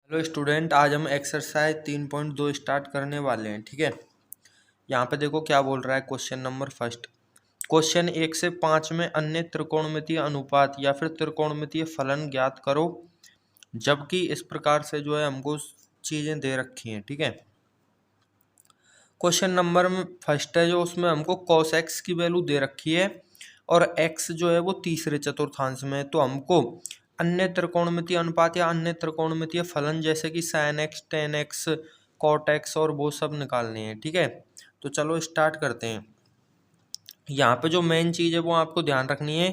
Hello student, आज हम exercise 3.2 start करने वाले हैं। ठीक है, यहाँ पे देखो क्या बोल रहा है। क्वेश्चन नंबर फर्स्ट, क्वेश्चन 1 से 5 में अन्य त्रिकोणमितीय अनुपात या फिर त्रिकोणमितीय फलन ज्ञात करो, जबकि इस प्रकार से जो है हमको चीजें दे रखी हैं। ठीक है, क्वेश्चन नंबर में फर्स्ट है जो उसमें हमको cos x की वैल्यू दे रखी है और x जो है वो तीसरे चतुर्थांश में है। तो हमको अन्य त्रिकोणमितीय अनुपात या अन्य त्रिकोणमितीय फलन जैसे कि sin x, tan x, cot x और वो सब निकालने हैं। ठीक है, तो चलो स्टार्ट करते हैं। यहाँ पे जो मेन चीज है वो आपको ध्यान रखनी है,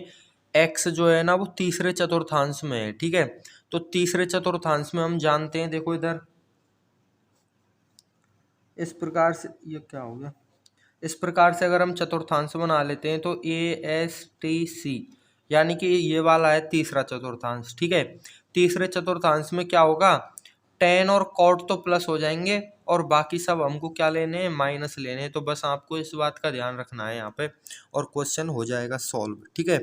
x जो है ना वो तीसरे चतुर्थांश में है। ठीक है, तो तीसरे चतुर्थांश में हम जानते हैं, देखो इधर इस प्रकार से, ये क्या हो गया, इस प्रकार से अगर हम चतुर्थांश बना लेते हैं तो ASTC, यानी कि ये वाला है तीसरा चतुर्थांश। ठीक है, तीसरे चतुर्थांश में क्या होगा, टेन और कॉट तो प्लस हो जाएंगे और बाकी सब हमको क्या लेने हैं, माइनस लेने हैं। तो बस आपको इस बात का ध्यान रखना है यहाँ पे और क्वेश्चन हो जाएगा सॉल्व। ठीक है,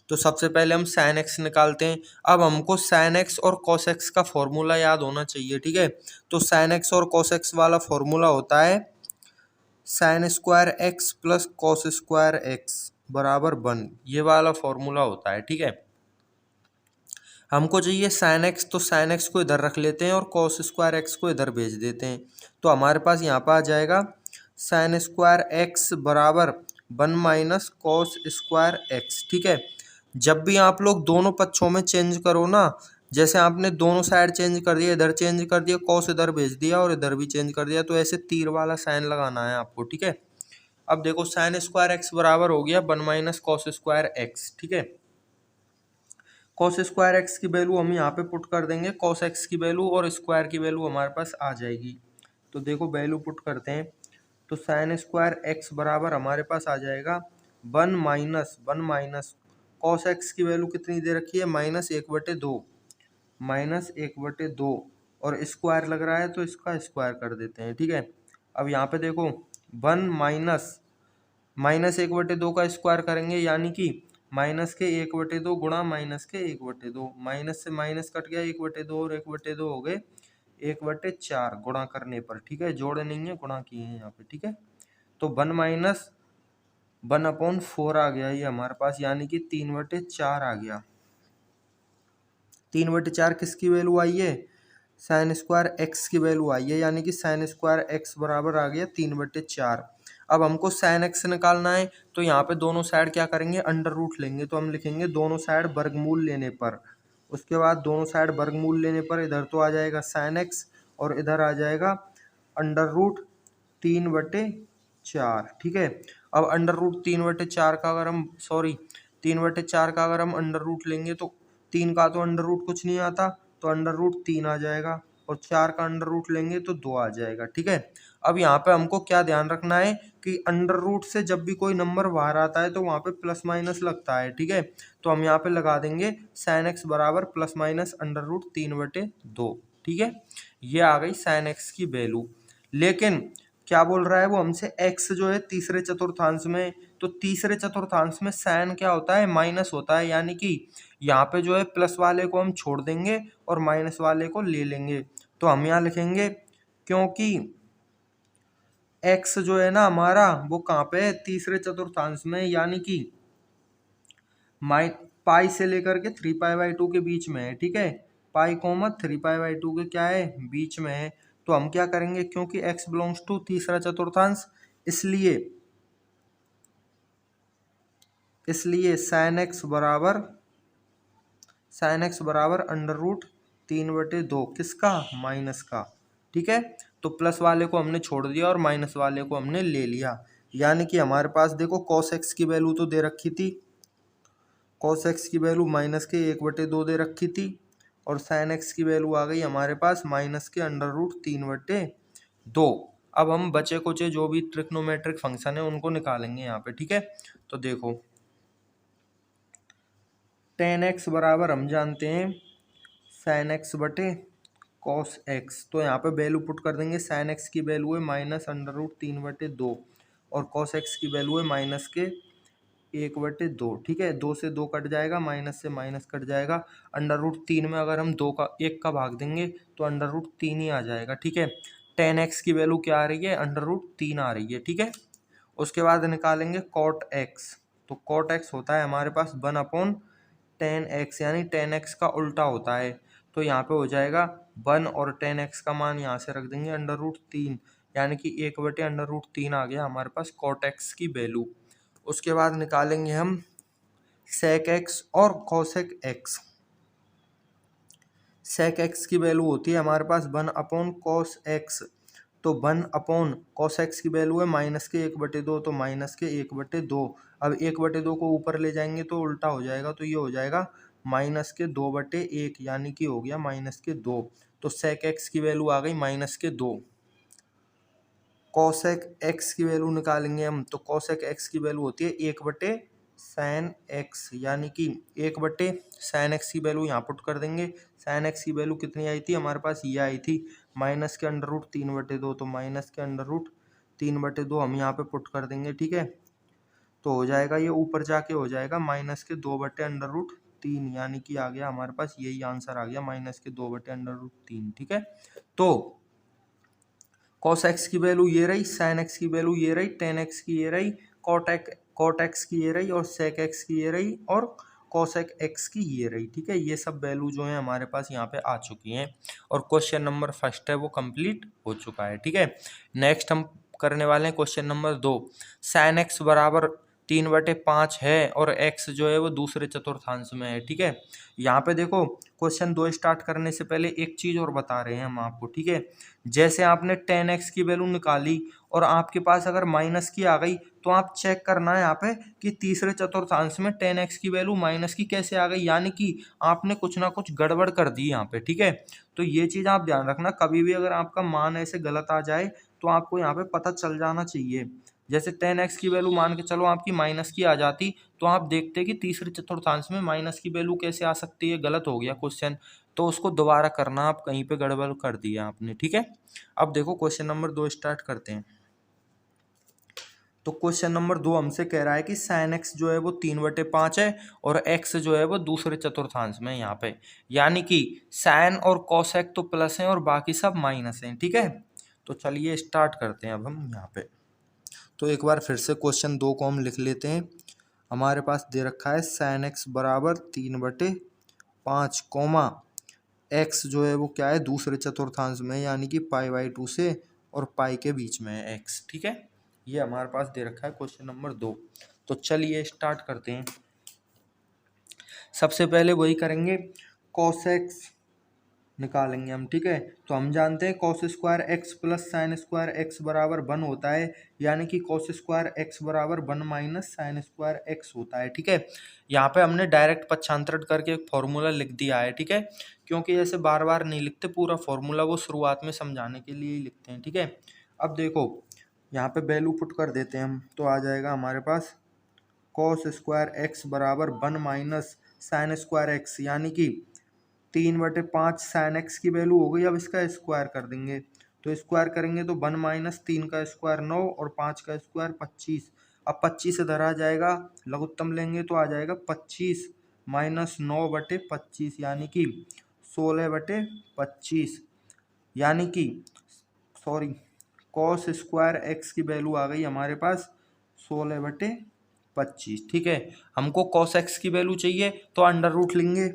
तो सबसे पहले हम sin x निकालते हैं। अब हमको sin x और cos x का फॉर्मूला याद होना चाहिए। ठीक है, तो sin x और cos x वाला फॉर्मूला होता है sine square x plus cos square x बराबर 1, ये वाला फॉर्मूला होता है। ठीक है, हमको चाहिए साइन एक्स, तो साइन एक्स को इधर रख लेते हैं और कॉस स्क्वायर एक्स को इधर भेज देते हैं। तो हमारे पास यहाँ पर आ जाएगा साइन स्क्वायर एक्स बराबर 1 माइनस कॉस स्क्वायर एक्स। ठीक है, जब भी आप लोग दोनों पक्षों में चेंज करो ना, जैसे आपने दोनों साइड चेंज कर दिया, इधर चेंज कर दिया, कॉस इधर भेज दिया और इधर भी चेंज कर दिया, तो ऐसे तीर वाला साइन लगाना है आपको। ठीक है, अब देखो साइन स्क्वायर एक्स बराबर हो गया 1 माइनस कॉस स्क्वायर एक्स। ठीक है, कॉस स्क्वायर एक्स की वैल्यू हम यहाँ पे पुट कर देंगे, कॉस एक्स की वैल्यू और स्क्वायर की वैल्यू हमारे पास आ जाएगी। तो देखो वैल्यू पुट करते हैं, तो साइन स्क्वायर एक्स बराबर हमारे पास आ जाएगा 1 माइनस कॉस एक्स की वैल्यू कितनी दे रखी है, -1/2, -1/2 और स्क्वायर लग रहा है तो इसका स्क्वायर कर देते हैं। ठीक है, अब यहाँ पे देखो 1 -1/2 का स्क्वायर करेंगे, यानी कि -1/2 गुणा -1/2, माइनस से माइनस कट गया, 1/2 और 1/2 हो गए 1/4 गुणा करने पर। ठीक है, जोड़े नहीं है, गुणा किए हैं यहाँ पे। ठीक है, तो 1 माइनस 1/4 आ गया ये हमारे पास, यानी कि 3/4 आ गया। 3/4 किसकी वैल्यू आई है, साइन स्क्वायर एक्स की वैल्यू आई है, यानी कि साइन स्क्वायर एक्स बराबर आ गया 3/4। अब हमको साइन एक्स निकालना है, तो यहाँ पे दोनों साइड क्या करेंगे, अंडर रूट लेंगे। तो हम लिखेंगे दोनों साइड वर्गमूल लेने पर, उसके बाद दोनों साइड वर्गमूल लेने पर इधर तो आ जाएगा साइन एक्स और इधर आ जाएगा अंडर रूट 3/4। ठीक है, अब अंडर रूट 3/4 का अगर हम 3/4 का अगर हम अंडर रूट लेंगे तो 3 का तो अंडर रूट कुछ नहीं आता, तो अंडर रूट 3 आ जाएगा और 4 का अंडर रूट लेंगे तो 2 आ जाएगा। ठीक है, अब यहाँ पे हमको क्या ध्यान रखना है कि अंडर रूट से जब भी कोई नंबर बाहर आता है तो वहाँ पे प्लस माइनस लगता है। ठीक है, तो हम यहाँ पे लगा देंगे साइन एक्स बराबर प्लस माइनस अंडर रूट 3/2। ठीक है, ये आ गई साइन एक्स की वैल्यू। लेकिन क्या बोल रहा है वो हमसे, x जो है तीसरे चतुर्थांश में, तो तीसरे चतुर्थांश में साइन क्या होता है, माइनस होता है, यानी कि यहाँ पे जो है प्लस वाले को हम छोड़ देंगे और माइनस वाले को ले लेंगे। तो हम यहाँ लिखेंगे, क्योंकि x जो है ना हमारा वो कहाँ पे है, तीसरे चतुर्थांश में, यानी कि पाई से लेकर के 3π/2 के बीच में है। ठीक है, पाई कोमा 3π/2 के क्या है, बीच में है। तो हम क्या करेंगे, क्योंकि x बिलोंग्स टू तीसरा चतुर्थांश, इसलिए साइन एक्स बराबर अंडर रूट 3/2 किसका, माइनस का। ठीक है, तो प्लस वाले को हमने छोड़ दिया और माइनस वाले को हमने ले लिया, यानी कि हमारे पास देखो कॉस एक्स की वैल्यू तो दे रखी थी, कॉस एक्स की वैल्यू -1/2 दे रखी थी और साइन एक्स की वैल्यू आ गई हमारे पास अंडर रूट 3/2। अब हम बचे कुचे जो भी ट्रिग्नोमेट्रिक फंक्शन है उनको निकालेंगे यहाँ पे। ठीक है, तो देखो tan x बराबर हम जानते हैं sin x बटे cos x, तो यहाँ पे वैल्यू पुट कर देंगे, sin x की वैल्यू है -√3/2 और cos x की वैल्यू है 1/2, ठीक है। 2 से 2 कट जाएगा, माइनस से माइनस कट जाएगा। √3 में अगर हम 1 का भाग देंगे तो √3 ही आ जाएगा, ठीक है। tan x की वैल्यू क्या आ रही है, √3 आ रही है, ठीक है। उसके बाद निकालेंगे cot x, तो cot x होता है हमारे पास 1/tan x, यानी tan x का उल्टा होता है। तो यहाँ पे हो जाएगा 1 और tan x का मान यहाँ से रख देंगे √3, यानी कि 1/√3 आ गया हमारे पास cot x की वैल्यू। उसके बाद निकालेंगे हम sec x और cosec x। sec x की वैल्यू होती है हमारे पास 1/cos x, तो 1/cos x की वैल्यू है -1/2, तो -1/2। अब 1/2 को ऊपर ले जाएंगे तो उल्टा हो जाएगा, तो ये हो जाएगा -2/1, यानी कि हो गया -2। तो sec x की वैल्यू आ गई -2। cosec x की वैल्यू निकालेंगे हम, तो cosec x की वैल्यू होती है 1/sin x, यानी कि 1/sin x की वैल्यू यहाँ पुट कर देंगे। sin x की वैल्यू कितनी आई थी हमारे पास, ये आई थी -√3/2, तो -√3/2 हम यहाँ पे पुट कर देंगे, ठीक है। तो हो जाएगा, ये ऊपर जाके हो जाएगा -2/√3, यानी कि आ गया हमारे पास यही आंसर आ गया -2/√3, ठीक है। तो cos x की वैल्यू ये रही, sin x की वैल्यू ये रही, tan x की ये रही, cot x की ये रही, और sec x की ये रही, और cosec x की ये रही, ठीक है। ये सब वैल्यू जो है हमारे पास यहाँ पे आ चुकी हैं, और क्वेश्चन नंबर फर्स्ट है वो कंप्लीट हो चुका है, ठीक है। नेक्स्ट हम करने वाले हैं क्वेश्चन नंबर 2। sin x बराबर 3/5 है और x जो है वो दूसरे चतुर्थांश में है, ठीक है। यहाँ पे देखो, क्वेश्चन 2 स्टार्ट करने से पहले एक चीज और बता रहे हैं हम आपको, ठीक है। जैसे आपने tan x की वैल्यू निकाली और आपके पास अगर माइनस की आ गई, तो आप चेक करना है यहाँ पे कि तीसरे चतुर्थांश में tan x की वैल्यू माइनस की कैसे आ गई, यानी कि आपने कुछ ना कुछ गड़बड़ कर दी यहाँ पे, ठीक है। तो ये चीज आप ध्यान रखना, कभी भी अगर आपका मान ऐसे गलत आ जाए तो आपको यहाँ पे पता चल जाना चाहिए। जैसे tan x की वैल्यू मान के चलो आपकी माइनस की आ जाती, तो आप देखते कि तीसरे चतुर्थांश में माइनस की वैल्यू कैसे आ सकती है, गलत हो गया क्वेश्चन। तो उसको दोबारा करना, आप कहीं पे गड़बड़ कर दिया आपने, ठीक है। अब देखो क्वेश्चन नंबर 2 स्टार्ट करते हैं। तो क्वेश्चन नंबर 2 हमसे कह रहा है कि sin x जो है वो 3/5 है और x जो है वो दूसरे चतुर्थांश में है यहाँ पे, यानी कि sin और cosec तो प्लस हैं और बाकी सब माइनस हैं, ठीक है। तो चलिए स्टार्ट करते हैं अब हम यहाँ पे। तो एक बार फिर से क्वेश्चन 2 को हम लिख लेते हैं। हमारे पास दे रखा है sin x बराबर 3/5, x जो है वो क्या है, दूसरे चतुर्थांश में, यानी कि π/2 से और पाई के बीच में है x, ठीक है। ये हमारे पास दे रखा है क्वेश्चन नंबर 2। तो चलिए स्टार्ट करते हैं। सबसे पहले वही करेंगे, cos x निकालेंगे हम, ठीक है। तो हम जानते हैं cos² x plus sin² x बराबर 1 होता है, यानी कि cos² x बराबर 1 - sin² x होता है, ठीक है। यहाँ पे हमने डायरेक्ट पक्षांतरण करके एक फॉर्मूला लिख दिया है, ठीक है, क्योंकि ऐसे बार बार नहीं लिखते पूरा फॉर्मूला, वो शुरुआत में समझाने के लिए ही लिखते हैं, ठीक है। अब देखो यहाँ पे वैल्यू पुट कर देते हैं हम, तो आ जाएगा हमारे पास cos² x बराबर 1 - sin² x, यानी कि 3/5 sin x की वैल्यू हो गई। अब इसका स्क्वायर कर देंगे, तो स्क्वायर करेंगे तो 1 - 3 का स्क्वायर 9 और 5 का स्क्वायर 25। अब 25 इधर आ जाएगा, लघुत्तम लेंगे तो आ जाएगा 25 - 9/25, यानी कि 16/25, यानी कि सॉरी cos² x की वैल्यू आ गई हमारे पास 16/25, ठीक है। हमको cos x की वैल्यू चाहिए तो अंडर रूट लेंगे,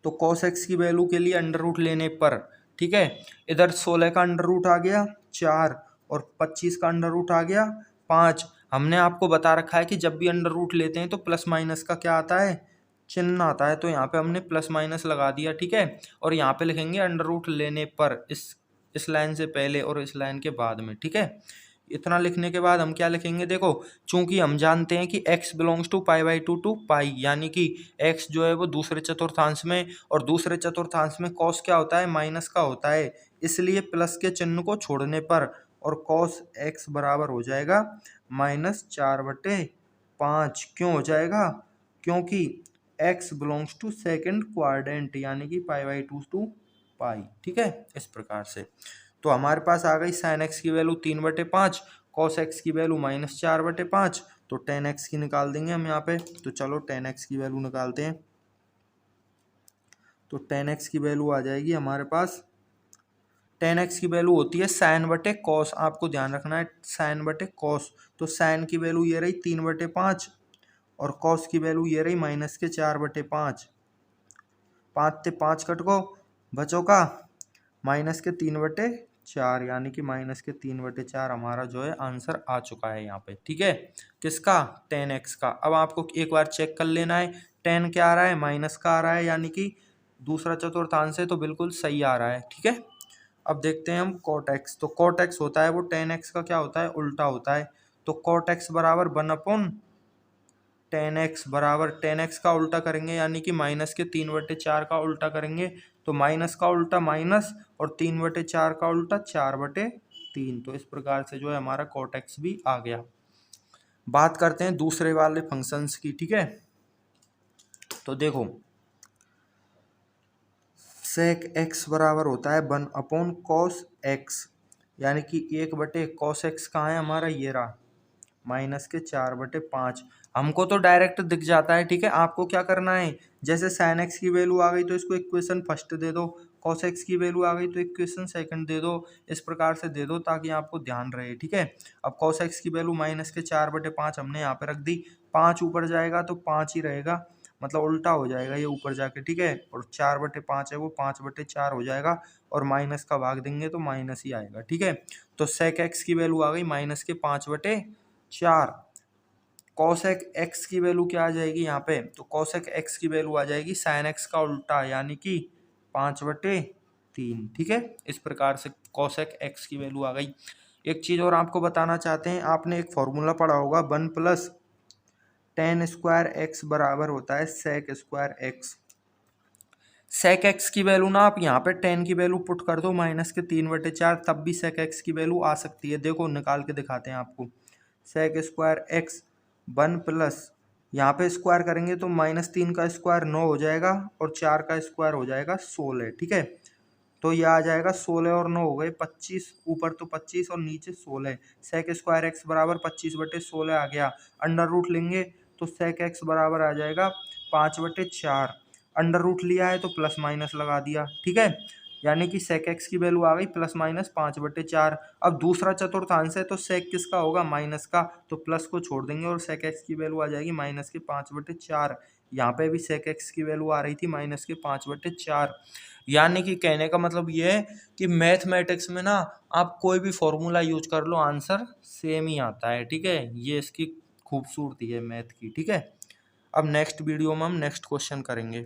तो cos x की वैल्यू के लिए अंडर रूट लेने पर, ठीक है, इधर 16 का अंडर रूट आ गया 4 और 25 का अंडर रूट आ गया 5। हमने आपको बता रखा है कि जब भी अंडर रूट लेते हैं तो प्लस माइनस का क्या आता है, चिन्ह आता है, तो यहाँ पे हमने प्लस माइनस लगा दिया, ठीक है। और यहाँ पे लिखेंगे अंडर रूट लेने पर, इस लाइन से पहले और इस लाइन के बाद में, ठीक है। इतना लिखने के बाद हम क्या लिखेंगे, देखो चूंकि हम जानते हैं कि x बिलोंग्स टू π/2 टू पाई, यानी कि x जो है वो दूसरे चतुर्थांश में, और दूसरे चतुर्थांश में cos क्या होता है, माइनस का होता है, इसलिए प्लस के चिन्ह को छोड़ने पर, और cos x बराबर हो जाएगा -4/5। क्यों हो जाएगा, क्योंकि x belongs to second quadrant, यानी कि π/2 टू पाई, ठीक है, इस प्रकार से। तो हमारे पास आ गई sin x की वैल्यू 3/5, cos x की वैल्यू -4/5, तो 10x की निकाल देंगे हम यहाँ पे। तो चलो 10x की वैल्यू निकालते हैं। तो 10x की वैल्यू आ जाएगी हमारे पास, 10x की वैल्यू होती है साइन बटे कॉस, आपको ध्यान रखना है साइन बटे कॉस। तो साइन की वैल्यू ये रही 3/5 और कॉस की वैल्यू ये रही -4/5। 5 से 5 कट को बचो का -3/4, यानी कि -3/4 हमारा जो है आंसर आ चुका है यहाँ पे। ठीक है, किसका? 10x का। अब आपको एक बार चेक कर लेना है 10 क्या आ रहा है, माइनस का आ रहा है, यानी कि दूसरा चतुर्थांश है तो बिल्कुल सही आ रहा है। ठीक है, अब देखते हैं हम cot x। तो cot x होता है वो 10x का क्या होता है, उल्टा होता है। तो cot x बराबर 1/10x बराबर 10x का उल्टा करेंगे, यानी कि -3/4 का उल्टा करेंगे। तो माइनस का उल्टा माइनस और 3/4 का उल्टा 4/3। तो इस प्रकार से जो है हमारा cot x भी आ गया। बात करते हैं दूसरे वाले फंक्शंस की। ठीक है, तो देखो sec x बराबर होता है 1/cos x, यानी कि 1/cos x कहाँ है हमारा, ये रहा -4/5। हमको तो डायरेक्ट दिख जाता है। ठीक है, आपको क्या करना है, जैसे sin x की वैल्यू आ गई तो इसको इक्वेशन फर्स्ट दे दो, cos x की वैल्यू आ गई तो इक्वेशन सेकंड दे दो, इस प्रकार से दे दो ताकि आपको ध्यान रहे। ठीक है, अब cos x की वैल्यू -4/5 हमने यहाँ पे रख दी, 5 ऊपर जाएगा तो 5 ही रहेगा, मतलब उल्टा हो जाएगा ये ऊपर जाके। ठीक है, और 4/5 है वो 5/4 हो जाएगा, और माइनस का भाग देंगे तो माइनस ही आएगा। ठीक है, तो sec x की वैल्यू आ गई -5/4। cosec x की वैल्यू क्या आ जाएगी यहाँ पे, तो cosec x की वैल्यू आ जाएगी sin x का उल्टा, यानी कि 5/3। ठीक है, इस प्रकार से cosec x की वैल्यू आ गई। एक चीज और आपको बताना चाहते हैं, आपने एक फॉर्मूला पढ़ा होगा 1 + tan² x बराबर होता है sec² x। sec x की वैल्यू ना आप यहाँ पे tan की वैल्यू पुट कर दो -3/4, तब भी sec x की वैल्यू आ सकती है। देखो निकाल के दिखाते हैं आपको। sec² x 1 + यहाँ पे स्क्वायर करेंगे तो -3 का स्क्वायर 9 हो जाएगा और 4 का स्क्वायर हो जाएगा 16। ठीक है, तो ये आ जाएगा 16 और 9 हो गए 25, ऊपर तो 25 और नीचे 16। sec² x बराबर 25/16 आ गया। अंडर रूट लेंगे तो sec x बराबर आ जाएगा 5/4। अंडर रूट लिया है तो प्लस माइनस लगा दिया। ठीक है, यानी कि sec x की वैल्यू आ गई +-5/4। अब दूसरा चतुर्थांश है तो sec किसका होगा, माइनस का, तो प्लस को छोड़ देंगे और sec x की वैल्यू आ जाएगी -5/4। यहाँ पे भी sec x की वैल्यू आ रही थी -5/4। यानी कि कहने का मतलब ये है कि मैथमेटिक्स में ना आप कोई भी फॉर्मूला यूज कर लो आंसर सेम ही आता है। ठीक है, ये इसकी खूबसूरती है मैथ की। ठीक है, अब नेक्स्ट वीडियो में हम नेक्स्ट क्वेश्चन करेंगे।